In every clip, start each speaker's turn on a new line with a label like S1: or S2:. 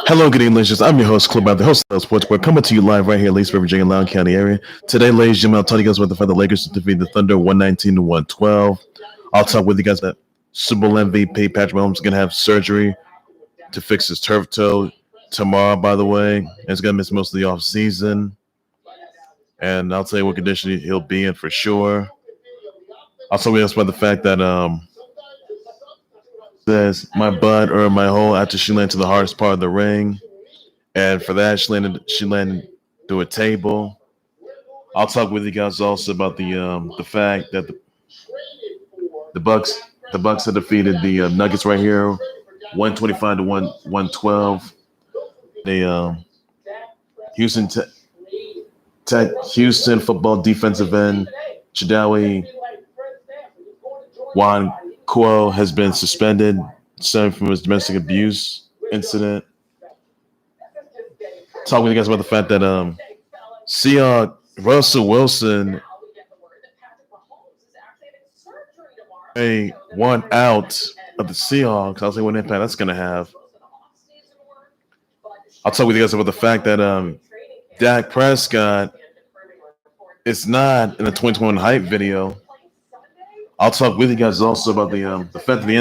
S1: Hello, good evening, ladies. I'm your host, Club the host of Sports. We're coming to you live right here in Leesburg, Virginia, Loudoun County area. Today, ladies and gentlemen, I'll tell you guys about the Lakers to defeat the Thunder 119-112. I'll talk with you guys about Super Bowl MVP Patrick Mahomes is going to have surgery to fix his turf toe tomorrow, by the way. And he's going to miss most of the offseason. And I'll tell you what condition he'll be in for sure. I'll tell you guys about the fact that says my butt or my hole after she landed to the hardest part of the ring. And for that, she landed through a table. I'll talk with you guys also about the fact that the Bucks have defeated the Nuggets right here, 125 to 112. The Houston football defensive end Chadawi Juan Cuo has been suspended, stemming from his domestic abuse incident. Talk with you guys about the fact that Seahawks Russell Wilson a 1 out of the Seahawks. I'll say what impact that's going to have. I'll talk with you guys about the fact that Dak Prescott is not in the 2021 hype video. I'll talk with you guys also about the fact that the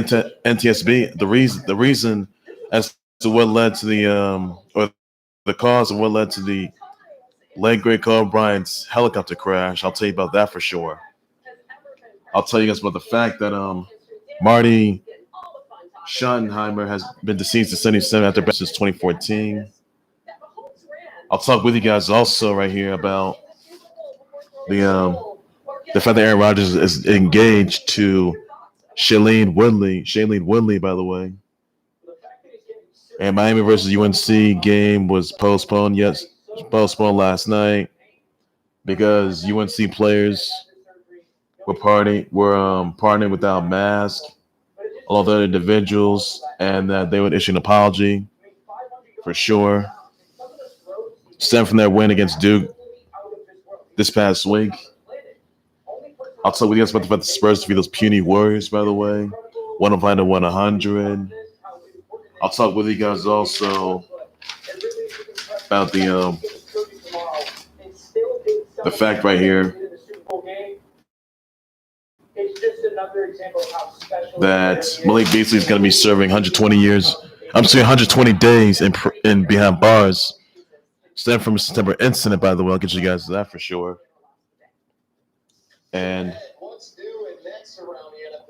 S1: NTSB, the reason as to what led to the cause of what led to the late great Kobe Bryant's helicopter crash. I'll tell you about that for sure. I'll tell you guys about the fact that Marty Schottenheimer has been deceased at 77 after since 2014. I'll talk with you guys also right here about the fact that Aaron Rodgers is engaged to Shailene Woodley, by the way. And Miami versus UNC game was postponed last night because UNC players were partying without masks, all other individuals, and that they would issue an apology for sure. Stem from their win against Duke this past week. I'll tell you guys about the Spurs to be those puny Warriors, by the way. 105 to 100. I'll talk with you guys also about the fact right here that Malik Beasley is going to be serving 120 days in behind bars. Stem from a September incident, by the way. I'll get you guys that for sure. And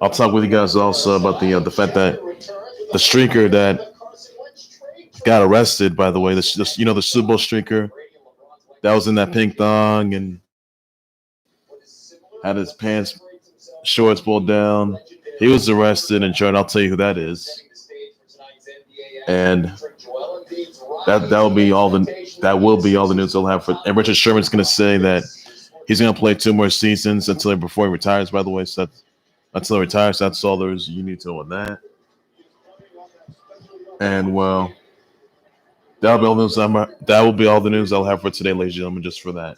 S1: I'll talk with you guys also about the fact that the streaker that got arrested, by the way, the Super Bowl streaker that was in that pink thong and had his pants shorts pulled down. He was arrested and charged. I'll tell you who that is. And that will be all the news they'll have for. And Richard Sherman's going to say that he's going to play 2 more seasons before he retires. By the way, so until he retires, that's all you need to know on that. And well, that will be all the news I'll have for today, ladies and gentlemen. Just for that,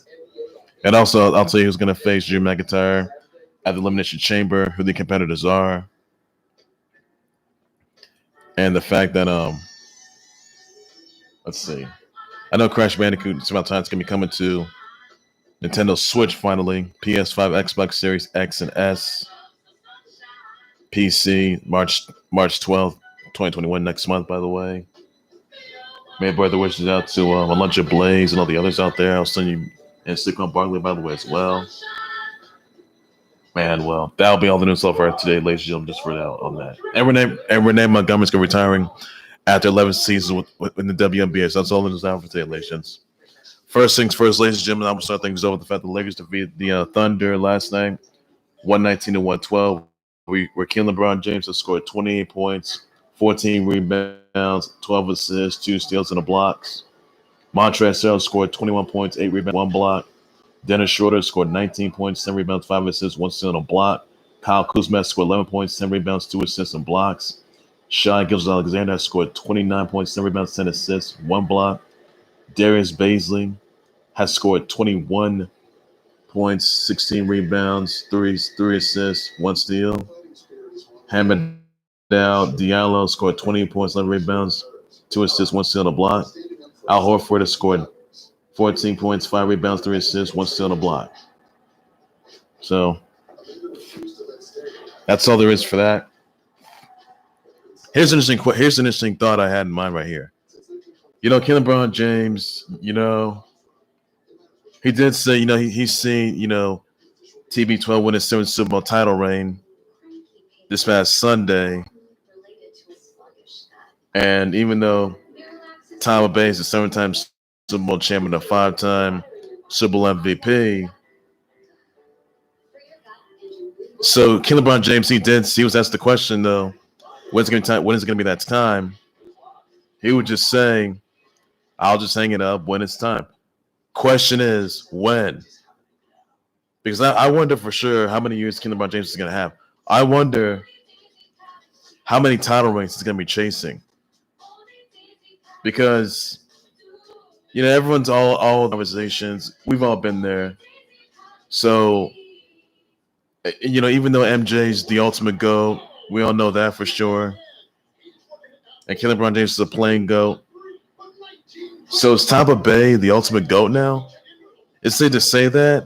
S1: and also I'll tell you who's going to face Drew McIntyre at the Elimination Chamber, who the competitors are, and the fact that let's see, I know Crash Bandicoot. It's about time it's going to be coming to Nintendo Switch finally, PS5, Xbox Series X and S, PC, March 12th, 2021, next month, by the way. May birthday wishes out to Aluncha Blaze and all the others out there. I'll send you and Stickman Barkley, by the way, as well. Man, well, that'll be all the news so far today, ladies and gentlemen, just for now on that. And Renee Montgomery's going to be retiring after 11 seasons in the WNBA. So that's all the news out for today, ladies and gentlemen. First things first, ladies and gentlemen, I'm going to start things over with the fact the Lakers defeated the Thunder last night, 119 to 112. Where Lebron James has scored 28 points, 14 rebounds, 12 assists, 2 steals, and a blocks. Montrezl Harrell scored 21 points, 8 rebounds, 1 block. Dennis Schroder scored 19 points, 10 rebounds, 5 assists, 1 steal, and a block. Kyle Kuzma scored 11 points, 10 rebounds, 2 assists, and blocks. Shai Gilgeous-Alexander scored 29 points, 10 rebounds, 10 assists, 1 block. Darius Bazley has scored 21 points, 16 rebounds, 3 assists, 1 steal. Hamidou Now, Diallo scored 20 points, 11 rebounds, 2 assists, 1 steal, and a block. Al Horford has scored 14 points, 5 rebounds, 3 assists, 1 steal, and a block. So that's all there is for that. Here's an interesting thought I had in mind right here. LeBron James, he did say, he's seen, TB12 win his 7th Super Bowl title reign this past Sunday. And even though Tampa Bay is a 7-time Super Bowl champion, a 5-time Super Bowl MVP, so LeBron James, he was asked the question though, when is it going to be that time? He would just say, I'll just hang it up when it's time. Question is when? Because I wonder for sure how many years LeBron James is going to have. I wonder how many title rings he's going to be chasing. Because, everyone's all conversations. We've all been there. So, even though MJ's the ultimate GOAT, we all know that for sure. And LeBron James is a playing GOAT. So is Tampa Bay the ultimate GOAT now? Is safe to say that?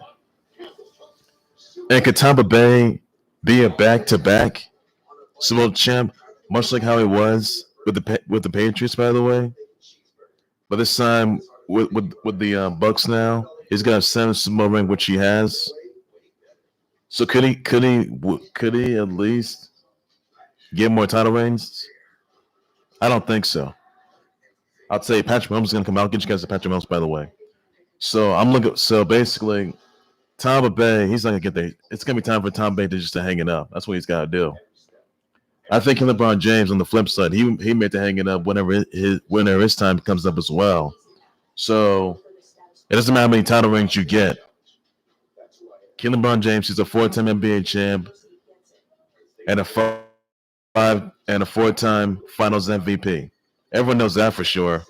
S1: And could Tampa Bay be a back-to-back Super Bowl champ, much like how it was with the Patriots, by the way? But this time with the Bucks now, he's got a 7 Super Bowl ring, which he has. So could he at least get more title reigns? I don't think so. I'll tell you, Patrick Mahomes is going to come out. I'll get you guys to Patrick Mahomes, by the way. So I'm looking. So basically, Tampa Bay, he's not going to get there. It's going to be time for Tampa Bay to hang it up. That's what he's got to do. I think LeBron James, on the flip side, he made to hang it up whenever his time comes up as well. So it doesn't matter how many title rings you get. LeBron James, he's a 4-time NBA champ and a 4-time Finals MVP. Everyone knows that for sure.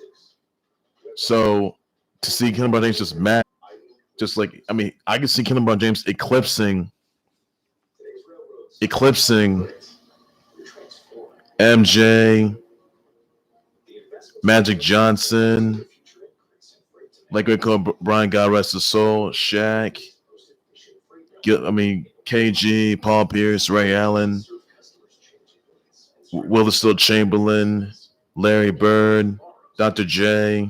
S1: So to see LeBron James just mad, I can see LeBron James eclipsing MJ, Magic Johnson, like we call Brian, God rest his soul, Shaq, KG, Paul Pierce, Ray Allen, Wilt Chamberlain, Larry Bird, Dr. J.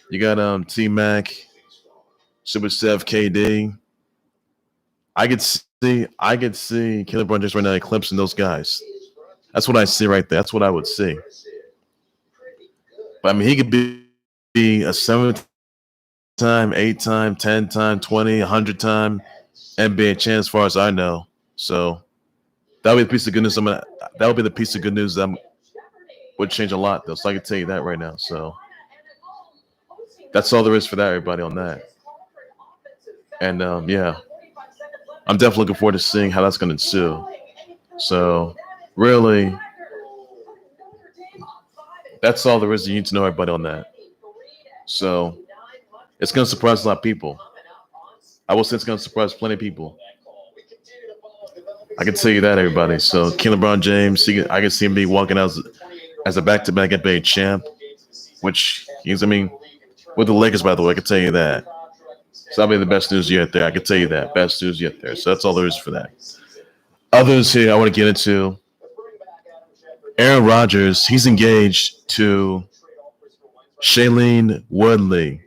S1: You got T-Mac, Super Steph, KD. I could see LeBron James right now eclipsing those guys. That's what I see right there. That's what I would see. But he could be a 7-time, 8-time, 10-time, 20, 100-time NBA champ as far as I know. So that would be the piece of good news. That would be the piece of good news that would change a lot, though. So I can tell you that right now. So that's all there is for that, everybody, on that. And yeah, I'm definitely looking forward to seeing how that's going to ensue. So really, that's all there is you need to know, everybody, on that. So it's going to surprise a lot of people. I will say it's going to surprise plenty of people. I can tell you that, everybody. So LeBron James, I can see him be walking out as a back-to-back NBA champ, which he's, with the Lakers, by the way, I can tell you that. So that'll be the best news yet there. I can tell you that. Best news yet there. So that's all there is for that. Others here I want to get into. Aaron Rodgers, he's engaged to Shailene Woodley.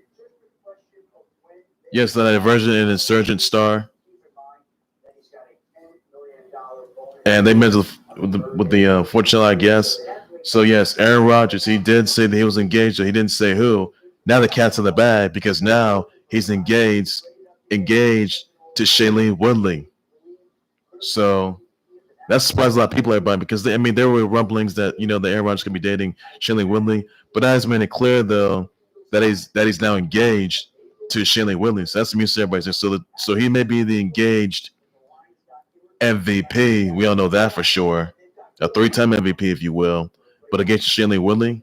S1: Yes, the Divergent and Insurgent star. And they met with the fortune, I guess. So yes, Aaron Rodgers, he did say that he was engaged, but he didn't say who. Now the cat's in the bag because now he's engaged to Shailene Woodley. So that surprised a lot of people, everybody, because there were rumblings that that Aaron Rodgers could be dating Shailene Woodley, but that has made it clear though that he's now engaged to Shailene Woodley. So that's the news to everybody. So he may be the engaged MVP. We all know that for sure. A 3-time MVP, if you will. But against Shailene Woodley,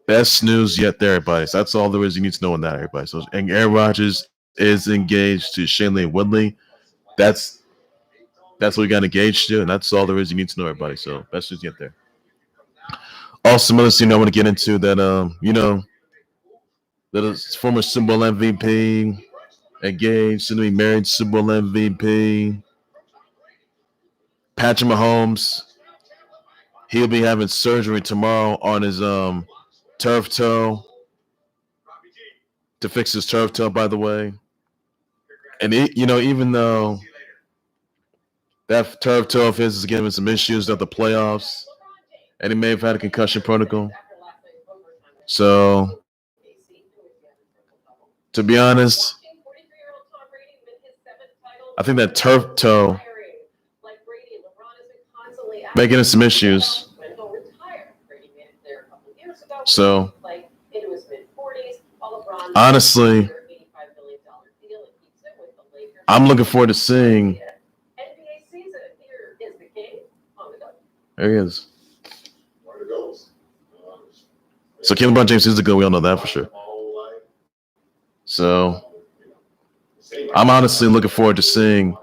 S1: best news yet there, everybody. So that's all there is you need to know on that, everybody. So and Aaron Rodgers is engaged to Shailene Woodley. That's That's what we got engaged to, and that's all there is. You need to know, everybody. So best just get there. Also, another scene I want to get into that that is former Super Bowl MVP, engaged, soon to be married Super Bowl MVP, Patrick Mahomes. He'll be having surgery tomorrow on his turf toe to fix his turf toe, by the way. And even though that turf toe of his is giving him some issues at the playoffs, and he may have had a concussion protocol. So, to be honest, I think that turf toe making him some issues. So, honestly, I'm looking forward to seeing. There he is. So, LeBron James is the GOAT. We all know that for sure. So, I'm honestly looking forward to seeing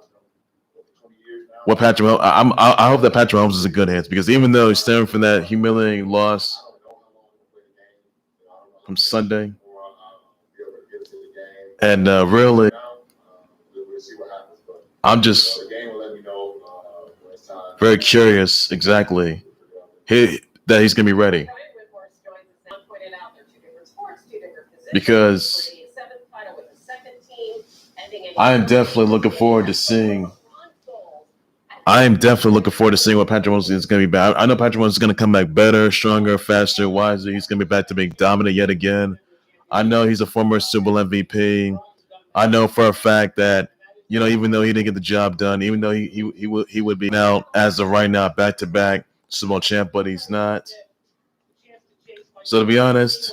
S1: what Patrick Mahomes. I hope that Patrick Mahomes is in good hands, because even though he's stemming from that humiliating loss from Sunday, and really, I'm just very curious exactly that he's going to be ready, because I am definitely looking forward to seeing. What Patrick Mahomes is going to be back. I know Patrick Mahomes is going to come back better, stronger, faster, wiser. He's going to be back to being dominant yet again. I know he's a former Super Bowl MVP. I know for a fact that, even though he didn't get the job done, even though he would be now, as of right now, back-to-back Super Bowl champ, but he's not. So to be honest,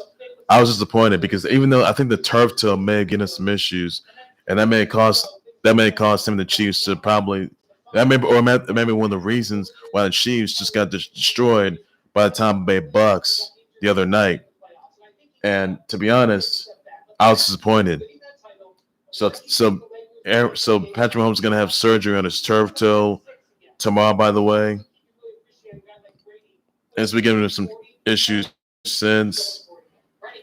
S1: I was disappointed, because even though I think the turf toe may have given us some issues, and that may cost him the Chiefs to probably. That may be one of the reasons why the Chiefs just got destroyed by the Tampa Bay Bucks the other night. And to be honest, I was disappointed. So Patrick Mahomes is going to have surgery on his turf toe tomorrow, by the way. It's been giving him some issues since.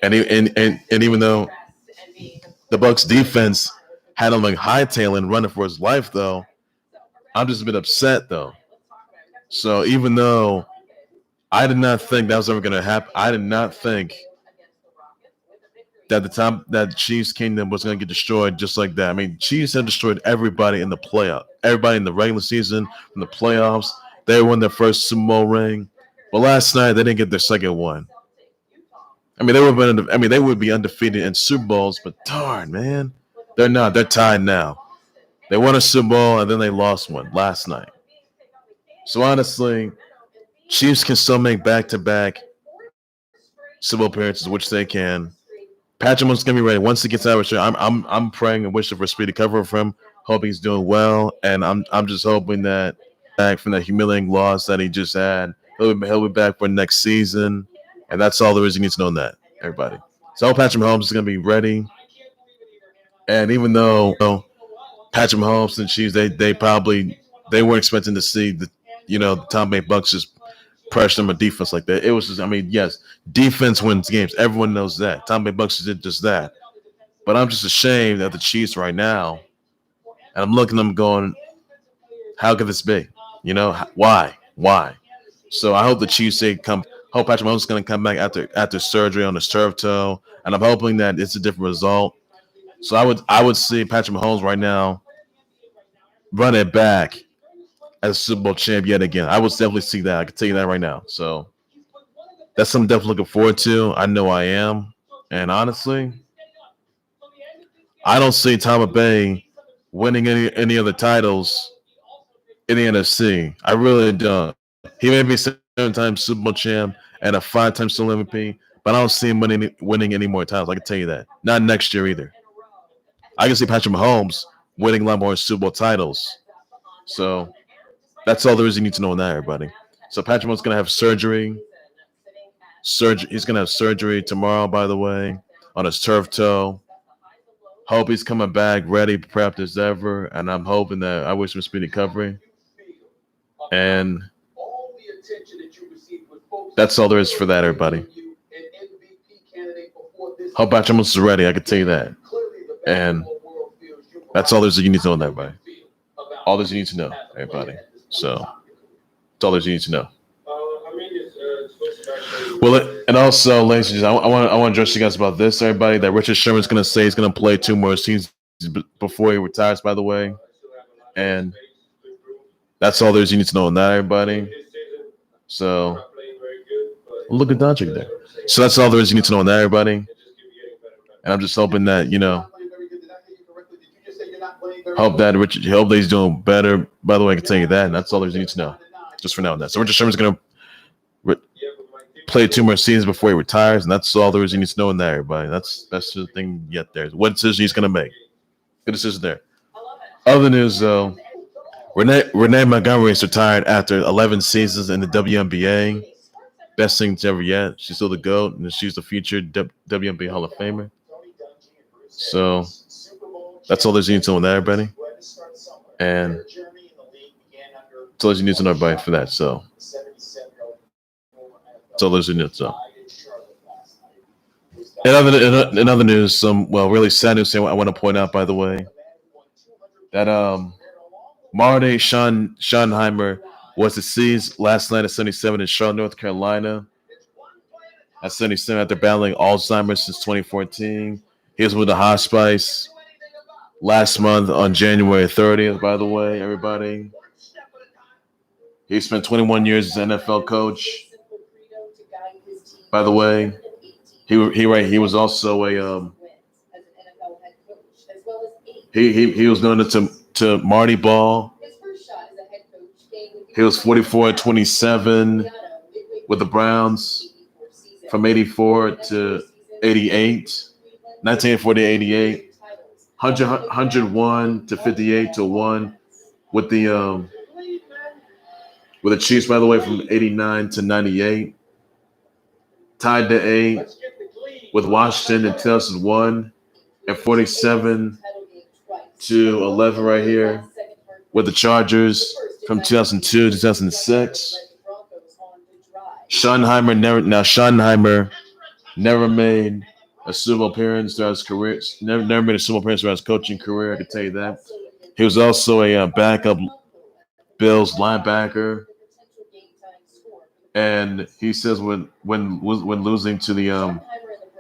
S1: And even though the Bucks defense had him like hightailing, running for his life, though, I'm just a bit upset, though. So even though I did not think that was ever going to happen, I did not think that that Chiefs Kingdom was going to get destroyed just like that. I mean, Chiefs have destroyed everybody in the playoff, everybody in the regular season, in the playoffs. They won their first Super Bowl ring, but last night they didn't get their second one. I mean, they would be undefeated in Super Bowls, but darn, man, they're not. They're tied now. They won a Super Bowl, and then they lost one last night. So honestly, Chiefs can still make back-to-back Super Bowl appearances, which they can. Patrick Mahomes gonna be ready once he gets out of the I'm praying and wishing for a speedy recovery from him. Hoping he's doing well, and I'm just hoping that back from that humiliating loss that he just had, he'll be back for next season, and that's all there is you need to know on that, everybody. So I hope Patrick Mahomes is gonna be ready, and even though Patrick Mahomes and Chiefs, they weren't expecting to see the Tampa Bay Bucks just pressure them a defense like that. It was just, yes, defense wins games. Everyone knows that. Tampa Bay Bucks did just that. But I'm just ashamed at the Chiefs right now, and I'm looking at them going, how could this be? Why? So I hope the Chiefs hope Patrick Mahomes is going to come back after surgery on his turf toe, and I'm hoping that it's a different result. So I would see Patrick Mahomes right now run it back as Super Bowl champ yet again. I would definitely see that. I can tell you that right now. So that's something I'm definitely looking forward to. I know I am. And honestly, I don't see Tampa Bay winning any other titles in the NFC. I really don't. He may be 7-time Super Bowl champ and a 5-time Super Bowl MVP, but I don't see him winning any more titles. I can tell you that. Not next year either. I can see Patrick Mahomes winning a lot more Super Bowl titles. So that's all there is you need to know on that, everybody. So Patrick Mahomes is going to have surgery. He's going to have surgery tomorrow, by the way, on his turf toe. Hope he's coming back ready, prepped as ever, and I'm hoping that I wish him speedy recovery. And that's all there is for that, everybody. Hope Batchamos is ready, I can tell you that. And that's all there's you need to know, everybody. All there's you need to know, everybody. So that's all there's you need to know. Well, and also, ladies and gentlemen, I want to address you guys about this, everybody. That Richard Sherman's going to say he's going to play 2 more seasons before he retires, by the way. And that's all there's you need to know on that, everybody. So look at Doncic there. So that's all there is you need to know on that, everybody. And I'm just hoping that, hope that he's doing better. By the way, I can tell you that, and that's all there's you need to know. Just for now and that. So Richard Sherman's going to play 2 more seasons before he retires, and that's all there is you need to know in that, everybody. That's the thing yet there. What decision he's going to make. Good decision there. Other news, though, Renee Montgomery is retired after 11 seasons in the WNBA. Best thing ever yet. She's still the GOAT, and she's the future WNBA Hall of Famer. So that's all there's you need to know in that, everybody. And that's all you need to know, everybody, for that. So that's all there's you need to know. In other news, some really sad news here I want to point out, by the way, that Marty Schottenheimer was deceased last night at 77 in Charlotte, North Carolina. At 77, after battling Alzheimer since 2014, he was with the hospice last month on January 30th. By the way, everybody, he spent 21 years as an NFL coach. By the way, he was also a he was going to MartyBall. He was 44-27 with the Browns from 84 to 88, 1984 to 88, 101 to 58 to 1 with the Chiefs, by the way, from 89 to 98. Tied to 8 with Washington in 2001 and 47 to 11 right here with the Chargers from 2002 to 2006. Schottenheimer never made a Super Bowl appearance throughout his career. Never made a Super Bowl appearance throughout his coaching career, I can tell you that. He was also a backup Bills linebacker. And he says when losing to the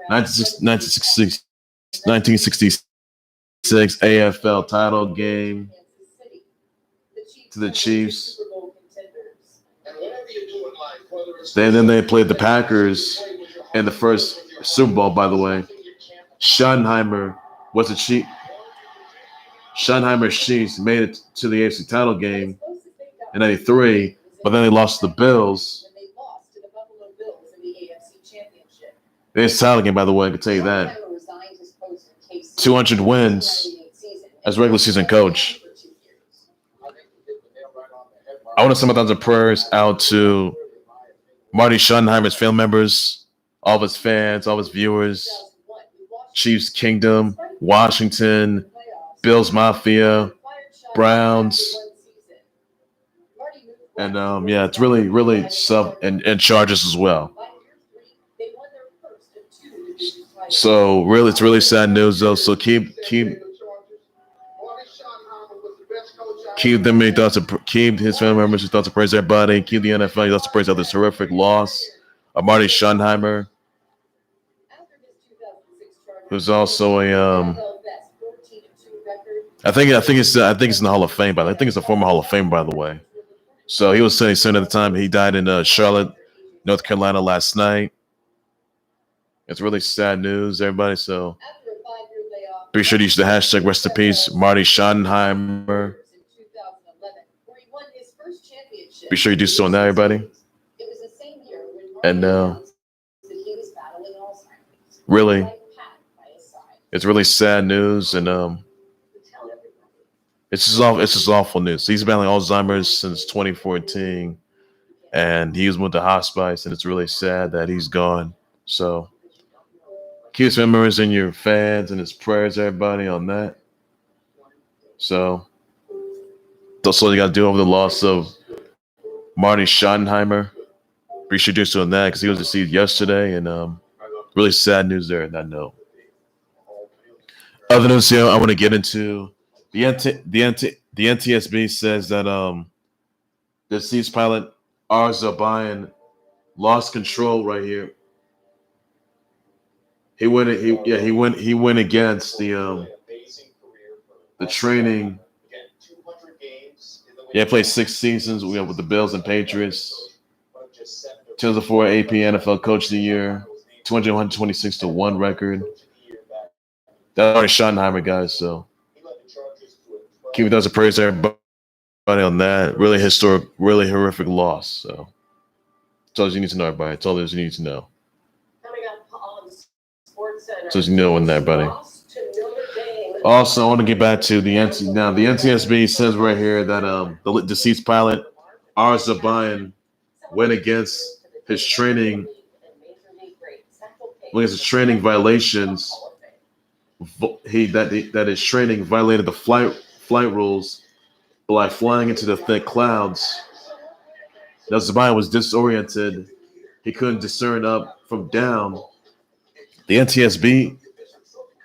S1: 1966 AFL Title game to the Chiefs, then they played the Packers in the first Super Bowl. By the way, Schottenheimer was a Chief. Schottenheimer's Chiefs made it to the AFC Title game in '93, but then they lost to the Bills. It's title game, by the way, I can tell you that. 200 wins as regular season coach. I want to send my thoughts and prayers out to Marty Schottenheimer's family members, all of his fans, all of his viewers, Chiefs Kingdom, Washington, Bills Mafia, Browns. And it's really tough, and Chargers as well. So really, it's really sad news though. So keep them in thoughts. Keep his family members in thoughts of praise. Everybody, keep the NFL in thoughts of praise of this horrific loss of Marty Schottenheimer, who's also a I think it's in the Hall of Fame. I think it's a former Hall of Fame, by the way. So he was saying at the time he died in Charlotte, North Carolina last night. It's really sad news, everybody. So be sure to use the hashtag rest in peace, Marty Schottenheimer. Be sure you do so on that, everybody. And really, it's really sad news, and it's just awful news. He's battling Alzheimer's since 2014, and he was with the hospice, and it's really sad that he's gone. So keep his memories in your fans and his prayers, everybody, on that. So that's all you got to do over the loss of Marty Schottenheimer. Appreciate you doing that because he was deceased yesterday, and really sad news there in that note. Other news here I want to get into the NTSB says that the deceased pilot Arzabayan lost control right here. He went against the training. Yeah, played 6 seasons with the Bills and Patriots. 2004 AP NFL Coach of the Year, 226-1 record. That's already Schottenheimer, guys. So keep those prayers, everybody, on that. Really historic, really horrific loss. So that's all you need to know, everybody. That's all you need to know. So you know on that, buddy. Also, I want to get back to the now. The NTSB says right here that the deceased pilot Arzabayan went against his training violations. That his training violated the flight rules by flying into the thick clouds. Now Zabayan was disoriented. He couldn't discern up from down. The NTSB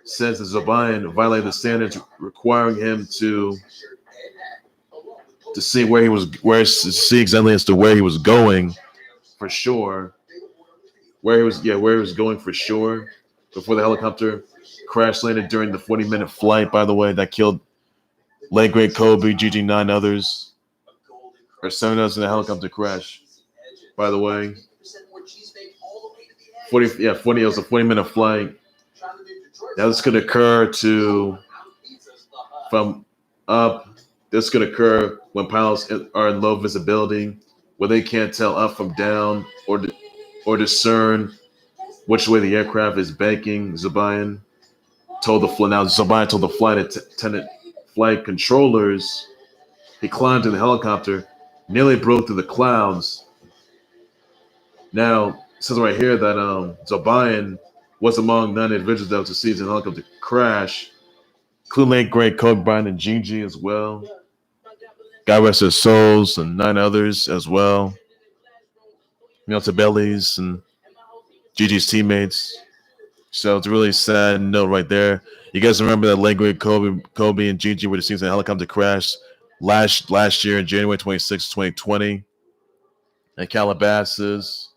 S1: says that Zabayan violated the standards requiring him to see see exactly as to where he was going for sure. Where he was going for sure before the helicopter crash landed during the 40-minute flight, by the way, that killed late great Kobe, Gigi, 9 others, or 7 others in the helicopter crash, by the way. 40, it was a 40-minute flight. Now this could occur this could occur when pilots are in low visibility, where they can't tell up from down or discern which way the aircraft is banking. Zabayan told the flight attendant, flight controllers, he climbed in the helicopter, nearly broke through the clouds. Now, it says right here that Zabayan was among 9 individuals that was deceased in the helicopter crash, including late great Kobe Bryant and Gigi as well. God rest their souls, and 9 others as well. Tabelli's and Gigi's teammates. So it's a really sad note right there. You guys remember that late great Kobe and Gigi were deceased in a helicopter crash last year, January 26, 2020, at Calabasas,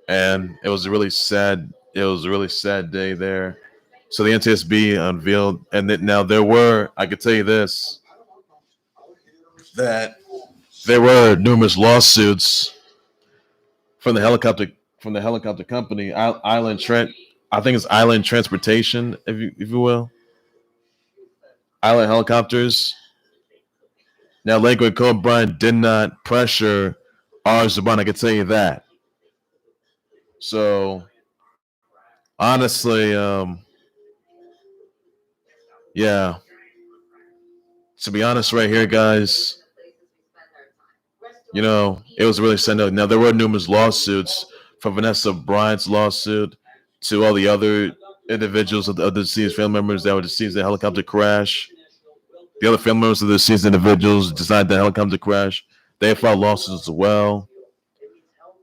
S1: and it was a really sad day there. So the NTSB unveiled, and now I could tell you this, that there were numerous lawsuits from the helicopter company, Island Transportation, if you will, Island Helicopters. Now, Lakewood Kobe Bryant did not pressure Zabayan, I can tell you that. So, honestly, yeah. To be honest, right here, guys, it was really sad. Now, there were numerous lawsuits, from Vanessa Bryant's lawsuit to all the other individuals of the deceased family members that were deceased in the helicopter crash. The other family members of the deceased individuals decided the helicopter crash. They filed lawsuits as well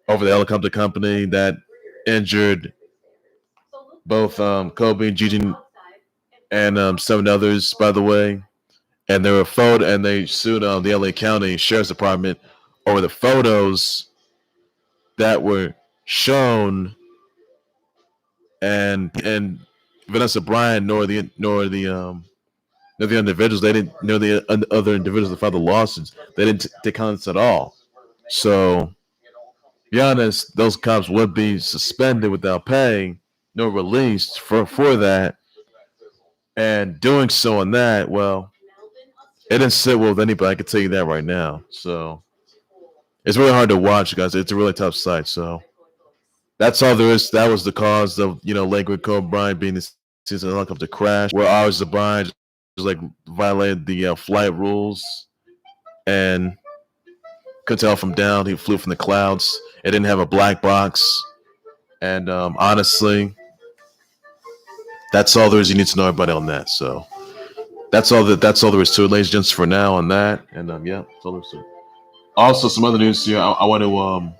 S1: over the helicopter company that injured both Kobe, Gigi, and 7 others, by the way. And they sued the LA County Sheriff's Department over the photos that were shown, and Vanessa Bryant nor the individuals, they didn't know the other individuals that filed the lawsuits. They didn't take comments at all. So, to be honest, those cops would be suspended without pay, no released for that. And doing so on that, well, it didn't sit well with anybody. I can tell you that right now. So it's really hard to watch, guys. It's a really tough sight. So that's all there is. That was the cause of Lakewood Kobe Bryant being the season helicopter crash, where Zabayan just violated the flight rules and couldn't tell from down. He flew from the clouds. It didn't have a black box. And honestly, that's all there is. You need to know everybody on that. So that's all there is to it, ladies and gents, for now on that. And yeah, that's all there is to it. Also, some other news here. I want to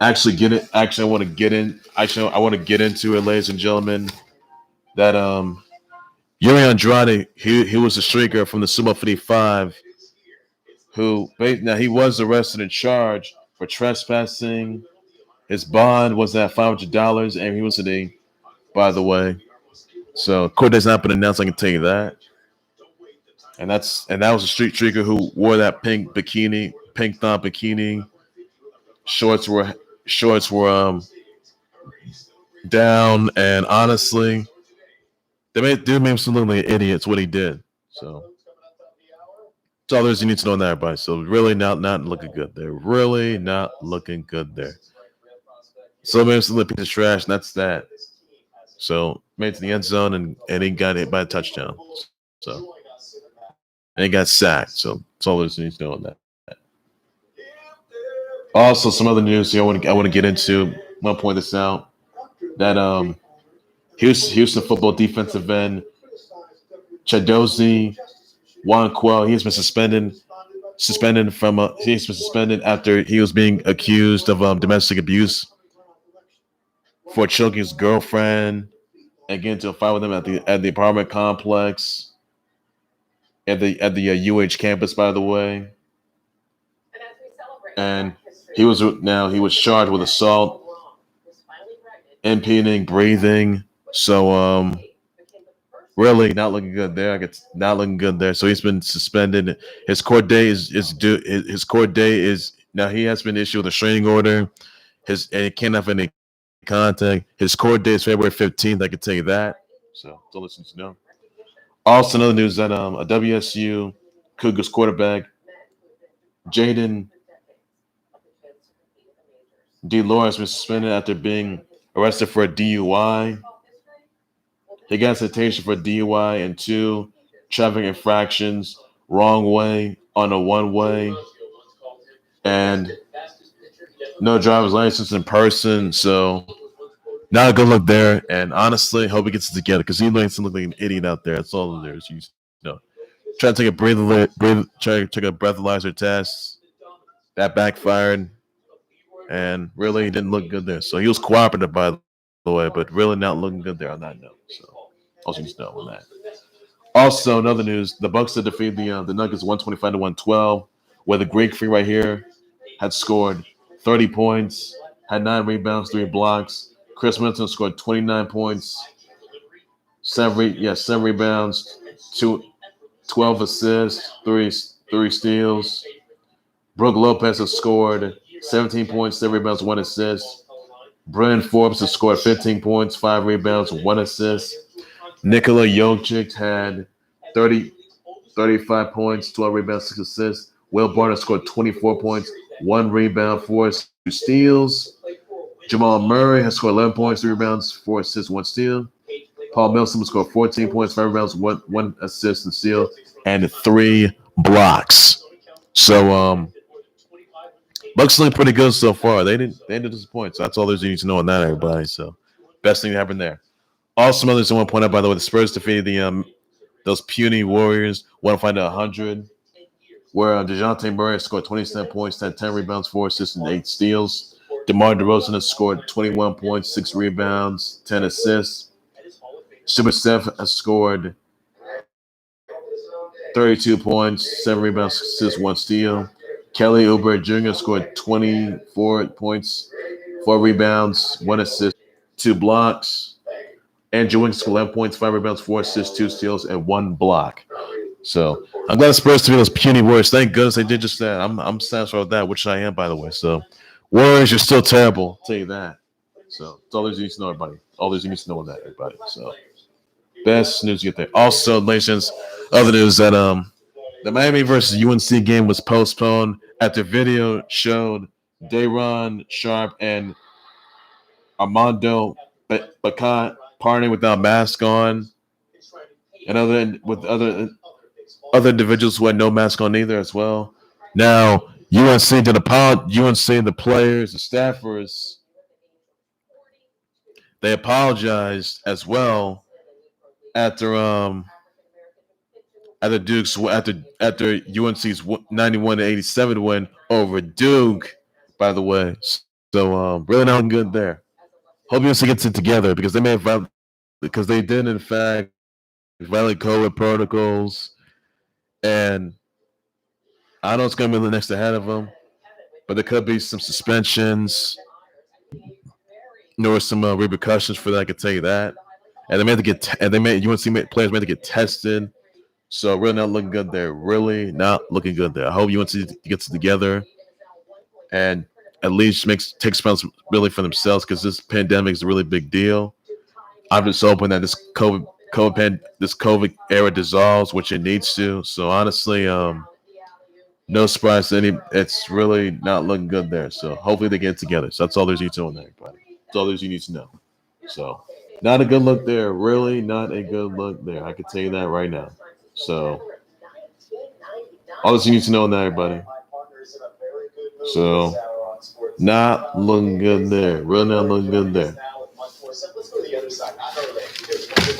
S1: actually get it. Actually, I want to get in. Actually, I want to get into it, ladies and gentlemen. That Yuri Andrade, he was a streaker from the Sumo 55 who now he was arrested and charged for trespassing. His bond was at $500, and he was in a, by the way. So court has not been announced. I can tell you that. And that was a street streaker who wore that pink bikini, pink thong bikini. Shorts were down, and honestly, dude made him seem like an idiot. It's what he did. So that's all there's you need to know on that, everybody. So really not looking good there. Really not looking good there. So made him seem like a piece of trash, and that's that. So made it to the end zone, and he got hit by a touchdown. So and he got sacked. So that's all there's you need to know on that. Also, some other news here I want to get into. I want to point this out that Houston football defensive end Chidozie Wanquel, he's been suspended after he was being accused of domestic abuse for choking his girlfriend and getting into a fight with him at the apartment complex at the UH campus, by the way. And he was charged with assault, impeding breathing. So really not looking good there. Not looking good there. So he's been suspended. His court day is due. His court day is now. He has been issued with a restraining order. And he can't have any contact. His court day is February 15th. I can tell you that. So don't listen to know. Also, another news that a WSU Cougars quarterback Jaden DeLore has been suspended after being arrested for a DUI. He got a citation for DUI and 2 traffic infractions, wrong way on a one-way, and no driver's license in person. So not a good look there. And honestly, hope he gets it together because he looks like an idiot out there. That's all there is. Try to take a breathalyzer test. That backfired, and really didn't look good there. So he was cooperative, by the way, but really not looking good there on that note. So also just know on that. Also, another news: the Bucks had defeated the Nuggets 125 to 112, where the Greek Freak right here had scored 30 points, had 9 rebounds, 3 blocks. Chris Middleton scored 29 points, 7 rebounds, 12 assists, 3 steals. Brook Lopez has scored 17 points, 7 rebounds, 1 assist. Brandon Forbes has scored 15 points, 5 rebounds, 1 assist. Nikola Jokic had 35 points, 12 rebounds, 6 assists. Will Barton scored 24 points, 1 rebound, 4 steals. Jamal Murray has scored 11 points, 3 rebounds, 4 assists, 1 steal. Paul Millsap scored 14 points, 5 rebounds, 1 assist and steal, and 3 blocks. So Bucks looking pretty good so far. They didn't disappoint. So that's all there's you need to know on that, everybody. So best thing that happened there. Also, some others I want to point out, by the way, the Spurs defeated those puny Warriors 105-100, where DeJounte Murray scored 27 points, 10 rebounds, 4 assists, and 8 steals. DeMar DeRozan has scored 21 points, 6 rebounds, 10 assists. Super Steph has scored 32 points, 7 rebounds, 6 assists, 1 steal. Kelly Oubre Jr. scored 24 points, 4 rebounds, 1 assist, 2 blocks. Andrew Wiggins scored 11 points, 5 rebounds, 4 assists, 2 steals, and 1 block. So I'm glad the Spurs to be those puny Warriors. Thank goodness they did just that. I'm satisfied with that, which I am, by the way. So Warriors, you're still terrible. I'll tell you that. So it's all there's you need to know, everybody. All there's you need to know on that, everybody. So best news you get there. Also, nations, other news that the Miami versus UNC game was postponed after video showed Day'Ron Sharp and Armando Bacot partying without mask on, and with other individuals who had no mask on either as well. Now, UNC did UNC, the players, the staffers, they apologized as well after after UNC's 91-87 win over Duke, by the way. So really not looking good there. Hope UNC gets it together because they did in fact violate COVID protocols, and I know it's going to be the next ahead of them, but there could be some suspensions. There were some repercussions for that. I could tell you that, and they made to get and they made UNC players made to get tested. So really not looking good there. Really not looking good there. I hope UNC gets it together and at least takes responsibility for themselves because this pandemic is a really big deal. I'm just hoping that this COVID era dissolves, which it needs to. So honestly, no surprise to any. It's really not looking good there. So hopefully they get it together. So that's all there's need to know on that, everybody. That's all there's you need to know. So not a good look there. Really not a good look there. I can tell you that right now. So all this you need to know on that, everybody. So not looking good there. Really not looking good there.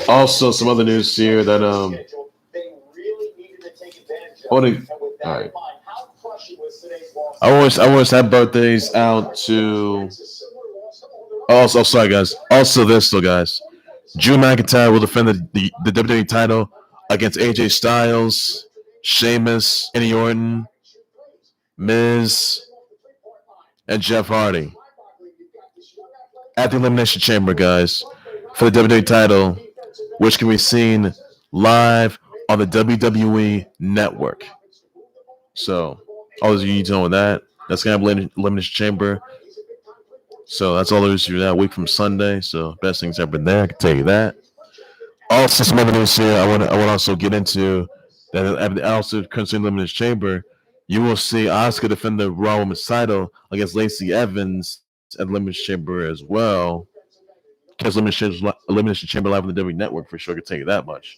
S1: Also, some other news here that all right. I always have birthdays out to. Also, sorry guys. Also, this though, guys. Drew McIntyre will defend the WWE title against AJ Styles, Sheamus, Randy Orton, Miz, and Jeff Hardy at the Elimination Chamber, guys, for the WWE title, which can be seen live on the WWE Network. So, all you need to know on that. That's going to have Elimination Chamber. So, that's all there is to that week from Sunday. So, best things ever there. I can tell you that. Also, some other news here I want to also get into that also concerning Elimination Chamber. You will see Asuka defend the Raw Women's title against Lacey Evans at Elimination Chamber as well. Because Elimination Chamber live on the WWE Network for sure. I can tell you that much.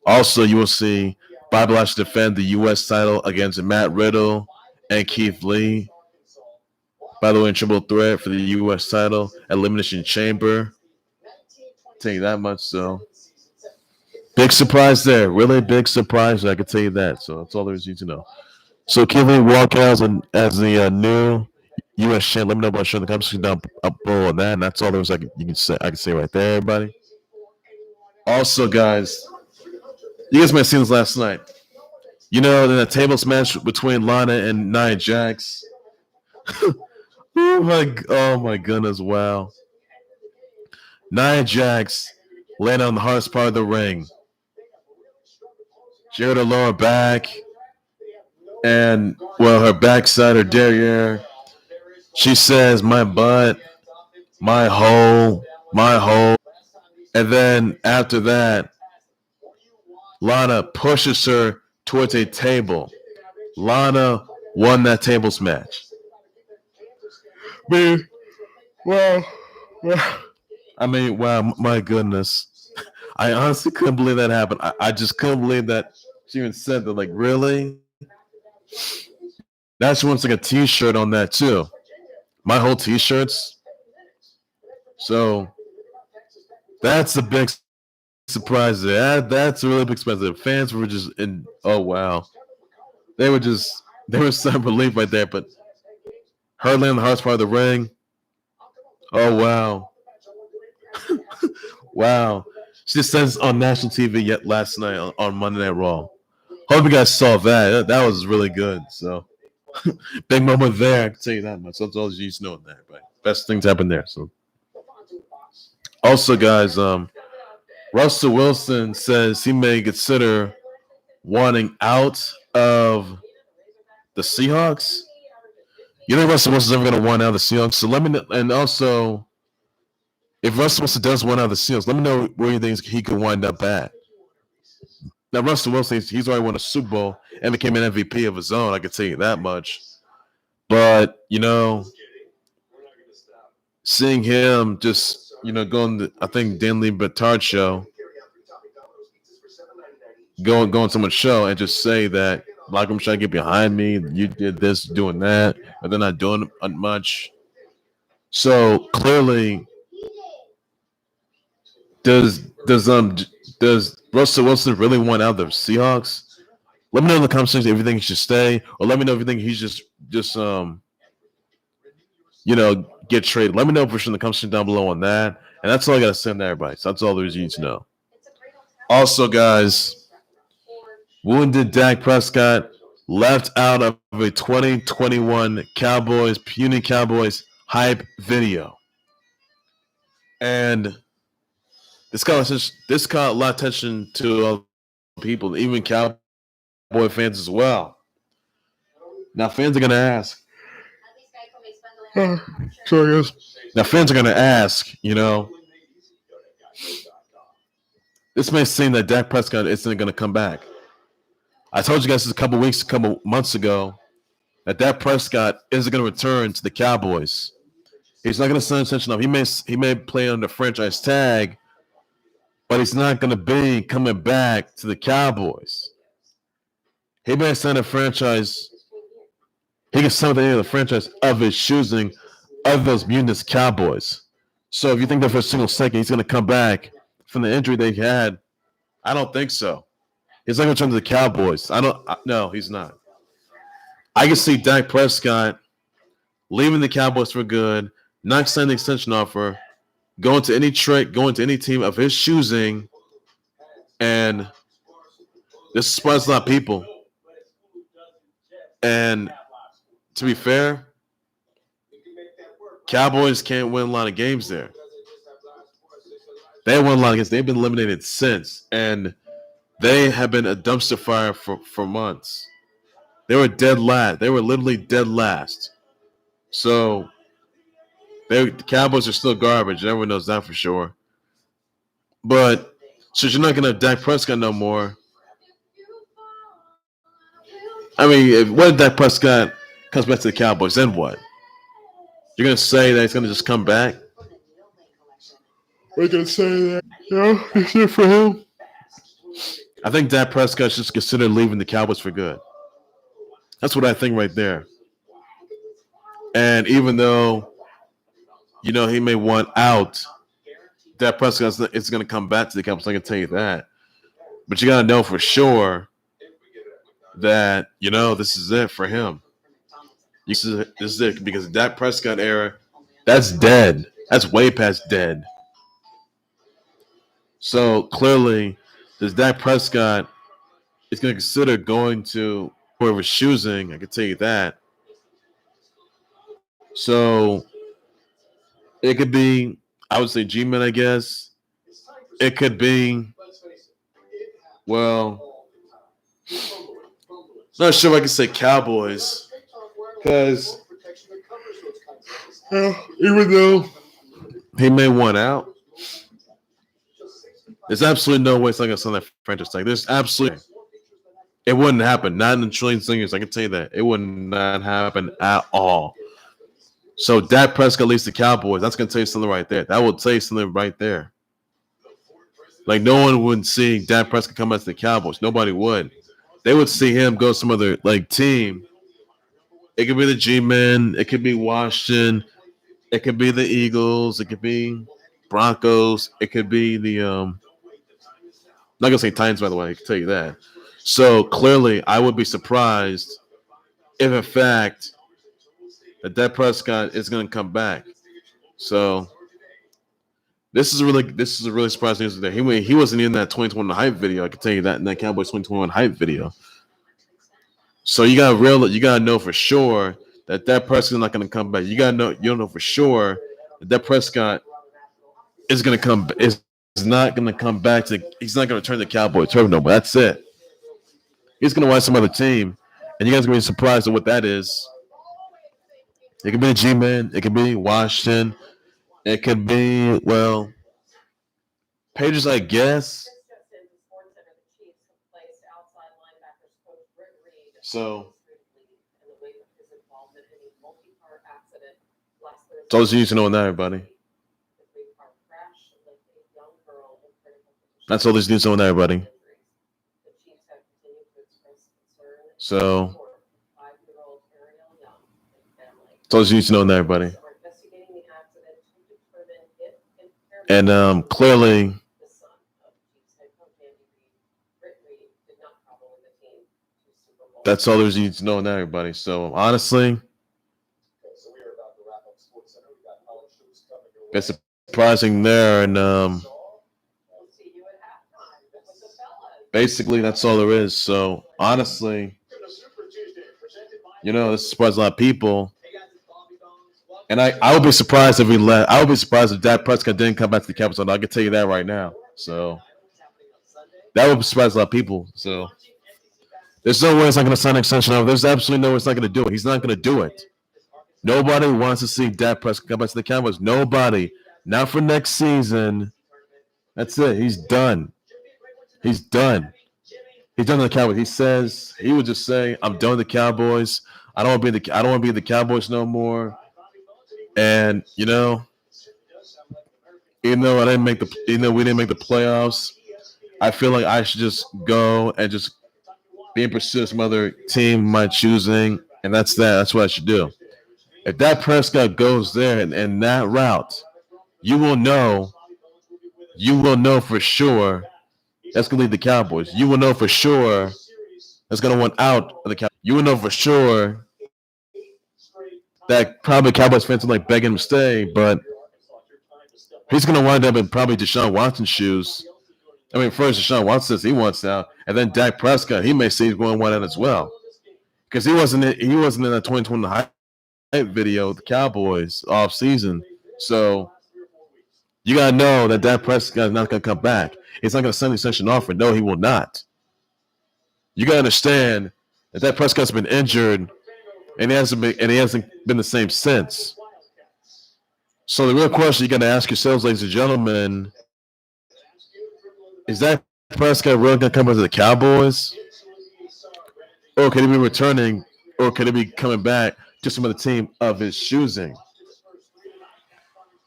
S1: Also, you will see Bobby Lashley defend the U.S. title against Matt Riddle and Keith Lee. By the way, in triple threat for the U.S. title at Elimination Chamber. I'll tell you that much. So, big surprise there. Really big surprise. I can tell you that. So, that's all there is you to know. So, Keith Lee walk out as the new U.S. champ. Let me know about showing the comments down below on that. And that's all there is I can say right there, everybody. Also, guys, you guys might have seen this last night. You know, in a tables match between Lana and Nia Jax. oh my goodness, wow. Nia Jax laying on the hardest part of the ring. She hurt her lower back. And, well, her backside, her derriere. She says, my butt, my hole. And then after that, Lana pushes her towards a table. Lana won that tables match. Wow, my goodness. I honestly couldn't believe that happened. I just couldn't believe that she even said that. Like, really? Now she wants like a t-shirt on that too. My whole t-shirts. So that's a big surprise there. That's a really big surprise. The fans were just in. Oh wow, they were some relief right there. But her laying the hardest part of the ring. Oh wow, wow. She says on national TV yet last night on Monday Night Raw. Hope you guys saw that. That was really good. So big moment there. I can tell you that much. That's all you need to know in that. But best things happen there. So also, guys, Russell Wilson says he may consider wanting out of the Seahawks. You think Russell Wilson's ever going to want out of the Seahawks? So let me know. And also, if Russell Wilson does want out of the Seahawks, let me know where you think he could wind up at. Now, Russell Wilson, he's already won a Super Bowl and became an MVP of his own. I can tell you that much. But, you know, seeing him just, going to, I think, Danley Bertard show, go on someone's show and just say that, like, I'm trying to get behind me. You did this, doing that, but they're not doing much. So clearly, does Russell Wilson really want out of the Seahawks? Let me know in the comments section if you think he should stay, or let me know if you think he's just get traded. Let me know for sure in the comments section down below on that. And that's all I gotta send to everybody. So that's all there's you need to know. Also, guys, wounded Dak Prescott left out of a 2021 Puny Cowboys hype video. And this caught a lot of attention to other people, even Cowboy fans as well. Now, fans are going to ask. Sorry, guys. Now, fans are going to ask, this may seem that Dak Prescott isn't going to come back. I told you guys this a couple months ago, that Dak Prescott isn't going to return to the Cowboys. He's not going to sign an extension up. He may play on the franchise tag, but he's not going to be coming back to the Cowboys. He may sign a franchise. He can sign with any of the franchise of his choosing of those Munis Cowboys. So if you think that for a single second he's going to come back from the injury they had, I don't think so. He's not going to turn to the Cowboys. No, he's not. I can see Dak Prescott leaving the Cowboys for good, not signing the extension offer, going to any team of his choosing, and this surprised a lot of people. And to be fair, Cowboys can't win a lot of games there. They won a lot of games. They've been eliminated since, and they have been a dumpster fire for months. They were dead last. They were literally dead last. So the Cowboys are still garbage. Everyone knows that for sure. But since you're not going to have Dak Prescott no more, I mean, when Dak Prescott comes back to the Cowboys, then what? You're going to say that he's going to just come back? We're going to say that, it's it for him. I think Dak Prescott should consider leaving the Cowboys for good. That's what I think right there. And even though, he may want out, Dak Prescott is going to come back to the Cowboys. I can tell you that. But you got to know for sure that, this is it for him. This is it, because the Dak Prescott era, that's dead. That's way past dead. So clearly, this Dak Prescott is going to consider going to whoever's choosing. I can tell you that. So it could be, I would say G-Man, I guess. It could be, well, not sure if I can say Cowboys, because even though he may want out, there's absolutely no way it's not going to sign that franchise tag. There's absolutely, it wouldn't happen. Not in a trillion years. I can tell you that. It would not happen at all. So Dak Prescott leaves the Cowboys. That's going to tell you something right there. That will tell you something right there. Like, no one would see Dak Prescott come back to the Cowboys. Nobody would. They would see him go to some other team. It could be the G-Men. It could be Washington. It could be the Eagles. It could be Broncos. It could be the I'm not gonna say Titans, by the way. I can tell you that. So clearly, I would be surprised if, in fact, that Dak Prescott is going to come back. So this is a really surprising news today. He wasn't in that 2021 hype video. I can tell you that, in that Cowboys 2021 hype video. So you gotta know for sure that Prescott's not going to come back. You don't know for sure that Prescott is going to come. Is not going to come back to. He's not going to return to the Cowboys. No, but that's it. He's going to watch some other team, and you guys are going to be surprised at what that is. It could be the G-Men. It could be Washington. It could be, well, Pages, I guess. So, it's all you need to know on that, everybody. That's all there's news on that, everybody. So, it's all you need to know on that, everybody. And clearly, That's all there's need to know on everybody. So honestly, it's surprising there, and basically that's all there is. So honestly, this surprised a lot of people. And I would be surprised if he left. I would be surprised if Dak Prescott didn't come back to the Capitals. I can tell you that right now. So that would surprise a lot of people. So there's no way it's not going to sign an extension over. There's absolutely no way it's not going to do it. He's not going to do it. Nobody wants to see Dak Prescott come back to the Cowboys. Nobody. Not for next season. That's it. He's done. He's done. He's done with the Cowboys. He says he would just say, "I'm done with the Cowboys. I don't want to be the Cowboys no more." And even though we didn't make the playoffs, I feel like I should just go and just be in pursuit of some other team my choosing, and that's that. That's what I should do. If Dak Prescott goes there and that route, you will know for sure that's going to lead the Cowboys. You will know for sure that's going to want out of the Cowboys. You will know for sure that probably Cowboys fans are like begging him to stay, but he's going to wind up in probably Deshaun Watson's shoes. I mean, first Deshaun Watson says he wants out, and then Dak Prescott, he may say he's going to want out as well, because he wasn't in that 2020 hype video with the Cowboys off season. So you got to know that Dak Prescott is not going to come back. He's not going to send an extension offer. No, he will not. You got to understand that Dak Prescott's been injured, and he hasn't been the same since. So the real question you got to ask yourselves, ladies and gentlemen, is Dak Prescott really going to come back to the Cowboys, or could he be returning, or could he be coming back to some other team of his choosing?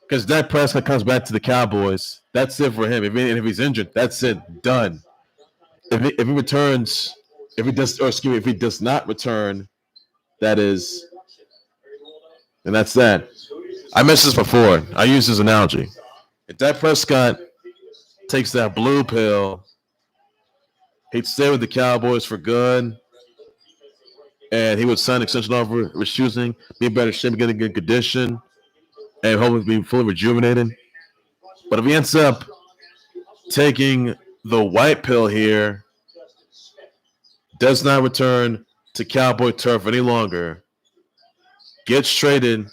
S1: Because Dak Prescott comes back to the Cowboys, that's it for him. If he's injured, that's it, done. If he returns, if he does not return, that is, and that's that. I mentioned this before. I use this analogy. If Dak Prescott takes that blue pill, he'd stay with the Cowboys for good, and he would sign an extension offer with choosing, be in better shape, get in good condition, and hopefully be fully rejuvenated. But if he ends up taking the white pill here, does not return to Cowboy turf any longer, gets traded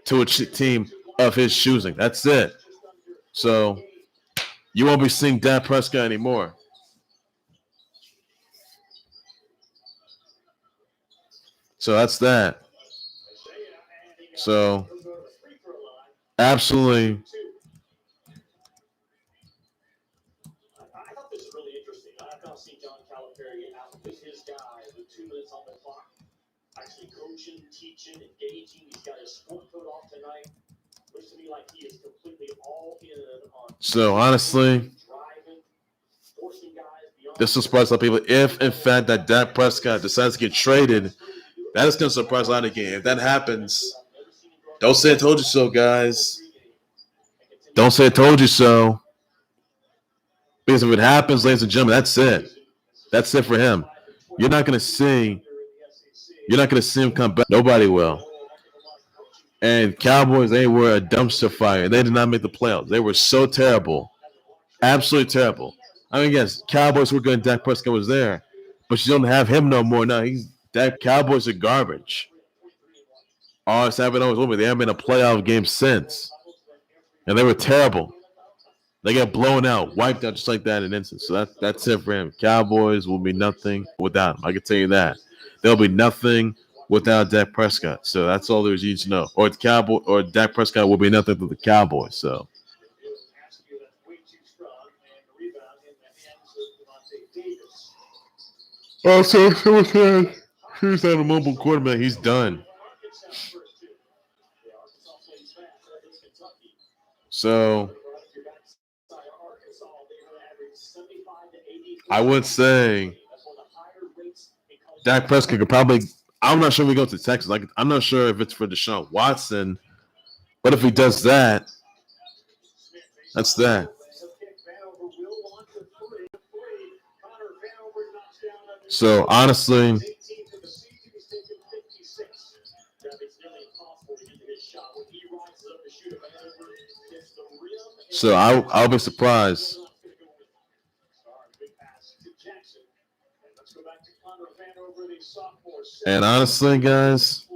S1: to a team of his choosing. That's it. So you won't be seeing Dak Prescott anymore. So that's that. So absolutely.
S2: I thought this was really interesting. I've not seen John Calipari out with his guys with 2 minutes on the clock, actually coaching, teaching, engaging. He's got his sport coat off tonight. Looks to me like he is completely all in on.
S1: So honestly, this will surprise a lot of people. If in fact that Dak Prescott decides to get traded, that is going to surprise a lot of games. If that happens, don't say I told you so, guys. Don't say I told you so. Because if it happens, ladies and gentlemen, that's it. That's it for him. You're not going to see him come back. Nobody will. And Cowboys, they were a dumpster fire. They did not make the playoffs. They were so terrible. Absolutely terrible. I mean, yes, Cowboys were good and Dak Prescott was there. But you don't have him no more now. Cowboys are garbage. Always happened always with me. They haven't been a playoff game since. And they were terrible. They got blown out, wiped out just like that in an instant. So that's it for him. Cowboys will be nothing without him. I can tell you that. There'll be nothing without Dak Prescott. So that's all there's you to know. Or Dak Prescott will be nothing for the Cowboys. So. Also, here's that mobile quarterback. He's done. So I would say Dak Prescott could probably. I'm not sure if he goes to Texas. I'm not sure if it's for Deshaun Watson, but if he does that, that's that. So honestly, So I'll be surprised. And honestly, guys,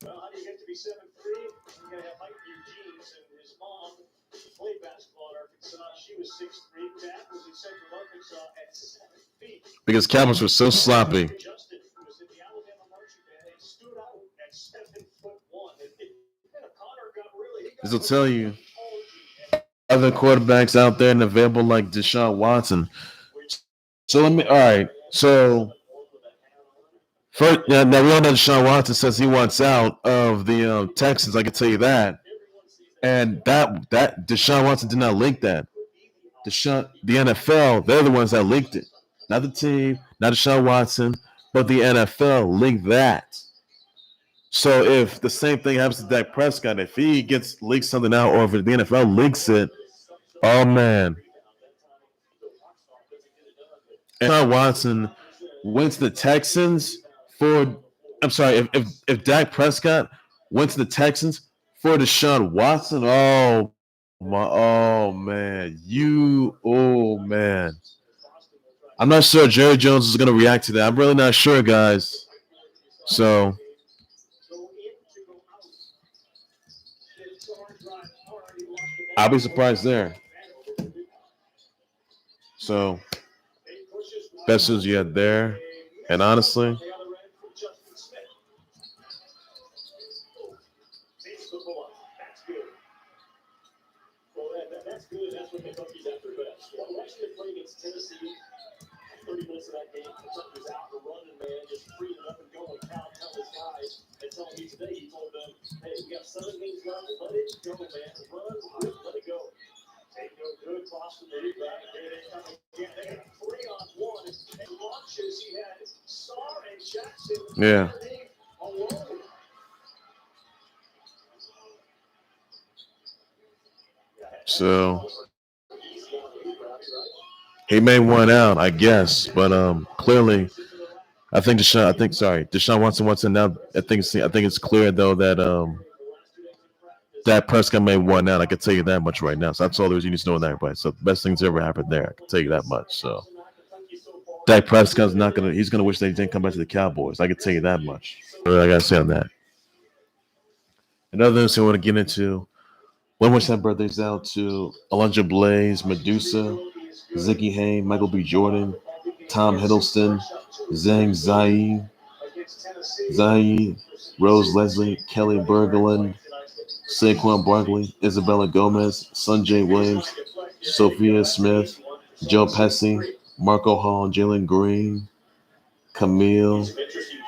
S2: Well, how do you get to be 7'3"? You gotta have height in your genes, and his mom played basketball in Arkansas. She was 6'3". Dad was in Central Arkansas at 7 feet.
S1: because Cowboys were so sloppy.
S2: Justin, who was in the Alabama marching band, and stood out at 7'1". And Connor got really.
S1: This will tell you other quarterbacks out there and available like Deshaun Watson. So all right. So first, now we all know Deshaun Watson says he wants out of the Texans. I can tell you that. And that Deshaun Watson did not leak that. The NFL, they're the ones that leaked it. Not the team, not Deshaun Watson, but the NFL leaked that. So if the same thing happens to Dak Prescott, if he leaks something out, or if the NFL leaks it, oh man. And Deshaun Watson went to the Texans for. I'm sorry, if Dak Prescott went to the Texans for Deshaun Watson, oh man, I'm not sure Jerry Jones is going to react to that. I'm really not sure, guys. So I'll be surprised there. So best news you had there, and honestly. That's good. That's what Kentucky's after best. Watching them play against Tennessee, 30 minutes of that game, Kentucky's out and running, man, just freeing up and going. Cal tell his guys, and tell me today, he told them, hey, we got 7 games left, let it go, man. Run, let it go. They go good, cross the lead back, and here they come again. They got a 3-on-1, and launches. He had Sarr and Jackson. Yeah. Alone. So he may want out, I guess, but clearly, Deshaun Watson wants to now. I think it's clear though that Prescott may want out. I can tell you that much right now. So that's all there is you need to know on that, right? So the best things ever happened there. I can tell you that much. So Dak Prescott's he's gonna wish they didn't come back to the Cowboys. I can tell you that much. What I gotta say on that. Another thing I want to get into. One wish happy birthdays out to Alondra Blaze, Medusa, Ziggy Hayne, Michael B. Jordan, Tom Hiddleston, Zhang Zai, Rose Leslie, Kelly Berglund, Saquon Barkley, Isabella Gomez, Sunjay Williams, Sophia Smith, Joe Pesci, Marco Hall, Jalen Green, Camille,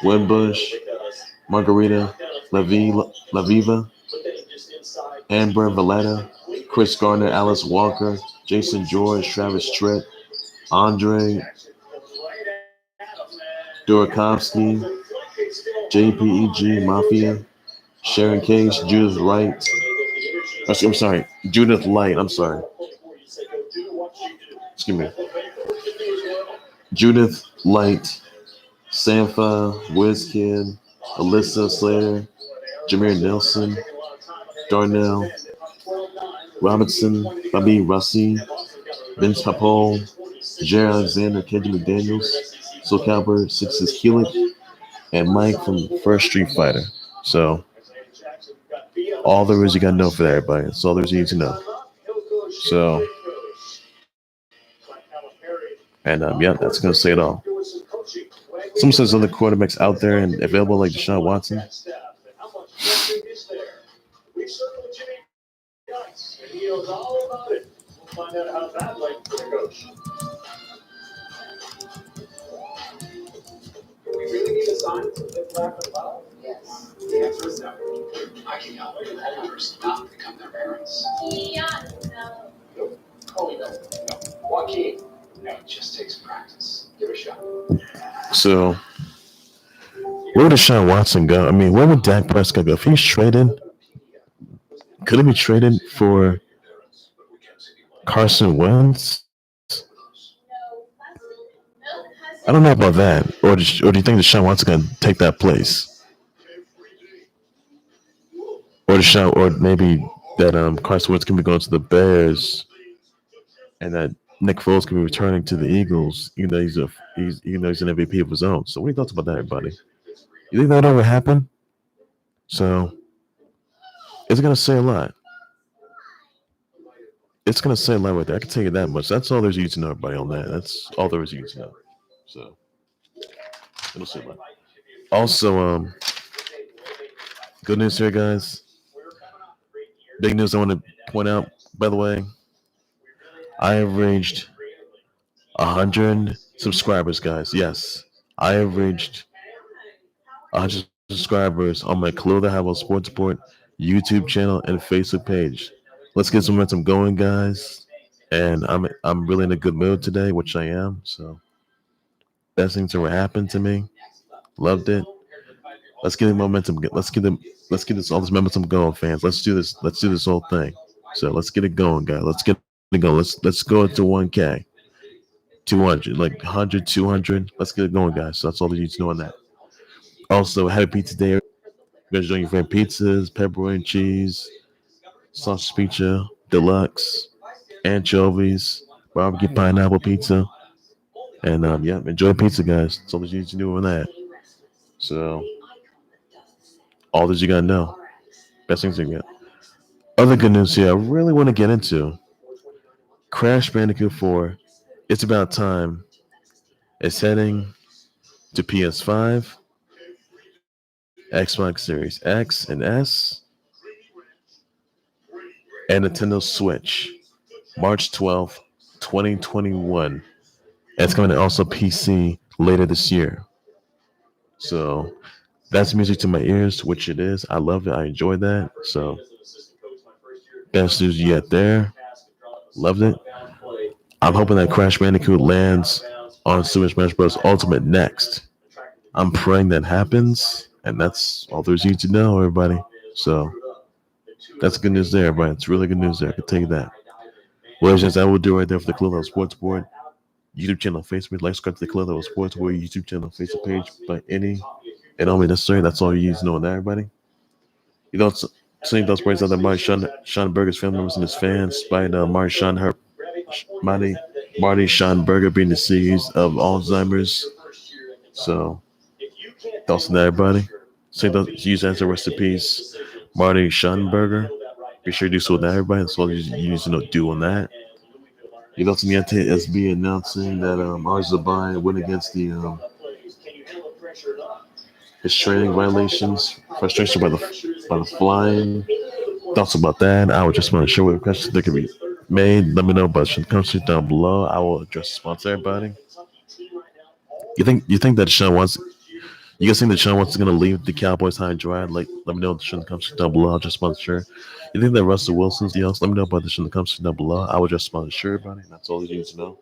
S1: Wimbush, Margarita, Laviva, Amber Valletta, Chris Gardner, Alice Walker, Jason George, Travis Tritt, Andre Durakovsky, JPEG Mafia, Sharon Cage, Judith Light. Judith Light. Excuse me. Judith Light, Sampha, WizKid, Alyssa Slater, Jameer Nelson, Darnell Robinson, Bobby Rossi, Vince Papole, Jerry Alexander, Kendrick McDaniels, Soul Cowboy, Sixes Keelik, and Mike from First Street Fighter. So all there is you gotta know for that, everybody. That's all there is you need to know. So and that's gonna say it all. Someone says other quarterbacks out there and available like Deshaun Watson. He knows all about it. We'll find out how that went for the coach. Do we really need a sign that we're laughing about? Yes. The answer is no. I can help holders not become their parents. No. Nope. Oh, no. Joaquin. No, it just takes practice. Give it a shot. So, where would Deshaun Watson go? I mean, where would Dak Prescott go? If he's traded, could he be traded for Carson Wentz? I don't know about that. Or do you think Deshaun Watson going to take that place? the show, or maybe that Carson Wentz can be going to the Bears, and that Nick Foles can be returning to the Eagles, even though he's an MVP of his own. So, what are your thoughts about that, everybody? You think that would ever happen? So, it's gonna say a lot. It's gonna say a lot right there. I can tell you that much. That's all there's you to know, everybody, on that. That's all there is you to know. So, it'll say a lot. Also, good news here, guys. Big news I want to point out, by the way. I have reached 100 subscribers, guys. Yes, I have reached 100 subscribers on my Khalil the Havo Sports Report YouTube channel and Facebook page. Let's get some momentum going, guys. And I'm really in a good mood today, which I am. So, best things ever happened to me. Loved it. Let's get the momentum. Let's get this all this momentum going, fans. Let's do this. Let's do this whole thing. So let's get it going, guys. Let's get it going. Let's go to 1K, 200, like 100, 200. Let's get it going, guys. So that's all that you need to know on that. Also, happy pizza day. You guys enjoying your favorite pizzas, pepperoni, cheese, sausage pizza, deluxe, anchovies, barbecue pineapple pizza, and yeah, enjoy pizza, guys. That's all that you need to do on that. So all that you gotta know. Best things you get. Other good news here, I really want to get into Crash Bandicoot 4. It's about time. It's heading to PS5, Xbox Series X and S, and Nintendo Switch, March 12th, 2021. And it's coming to also PC later this year. So that's music to my ears, which it is. I love it. I enjoy that. So best news yet there. Loved it. I'm hoping that Crash Bandicoot lands on Super Smash Bros. Ultimate next. I'm praying that happens, and that's all there's you to know, everybody. So that's good news there, everybody. It's really good news there. I can tell you that. Well, just I will do right there for the Khalil Sports Board YouTube channel, Facebook. Like, subscribe to the Khalil Sports Board YouTube channel, Facebook page by any and only necessary. That's all you need to know on that, everybody. You don't sing those words out there, Sean Berger's family members and his fans, despite Marty Schottenheimer being deceased of Alzheimer's. So, thoughts on that, everybody. Say those, use as a rest in peace, Marty Schottenheimer. Be sure to do so with that, everybody. That's all you need to know, do on that. You know, to the NTSB announcing that Arzabai went against the his training violations, frustration by the flying. Thoughts about that? I would just want to share what questions that could be made. Let me know about the comments down below. I will address response to everybody. You think that Sean wants? You guys think that Sean wants to gonna leave the Cowboys high and dry? Like, let me know in the comments down below. I'll just respond sure. You think that Russell Wilson's the else? Let me know about this in the comments down below. I will just respond sure, everybody. That's all you need to know.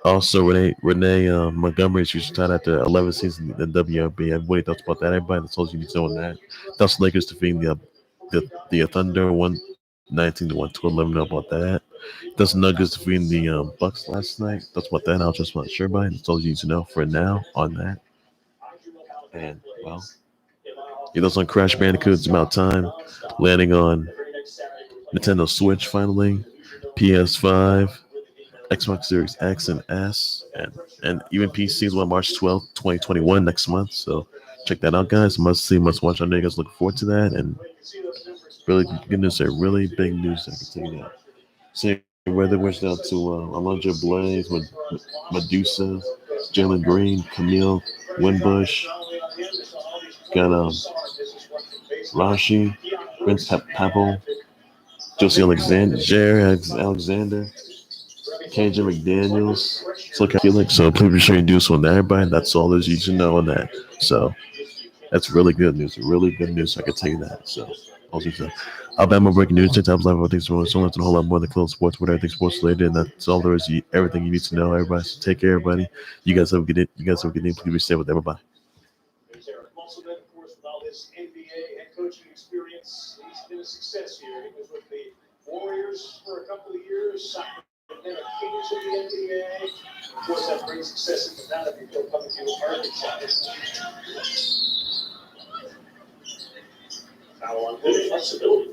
S1: Also, Renee Montgomery, she's retired after 11 seasons in the WNBA. Everybody thoughts about that? Everybody, that's all you need to know on that. That's Lakers defeating the Thunder 119 to 112. Let me know about that. That's Nuggets defeating the Bucks last night. That's about that. I'll just want to share everybody. That's all you need to know for now on that. And well, those on Crash Bandicoot. It's about time. Landing on Nintendo Switch finally, PS5. Xbox Series X and S, and even PCs on March 12th, 2021, next month. So check that out, guys. Must see, must watch. I know you guys looking forward to that. And really good news there. Really big news. I can tell you that. So weather wish out to Alondra Blaze, Medusa, Jalen Green, Camille, Winbush. Got Rashi, Prince Papel, Josie Alexander. KJ McDaniels. So Felix. So please be sure you do so on that, everybody. That's all there's you should know on that. So that's really good news. Really good news. I can tell you that. So also Alabama breaking news. 10 times live. Everything's going so much and a whole lot more than close sports, with everything sports related. And that's all there is. Everything you need to know, everybody. So take care, everybody. You guys have a good day. Please be safe with everybody.
S2: Also, then, of course, with all his NBA head coaching experience, he's been a success here. He was with the Warriors for a couple of years. Then a Kings in the NBA. Of course, that great success in the Nevada before coming to American side. on pitch flexibility.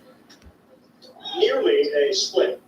S2: Nearly a split.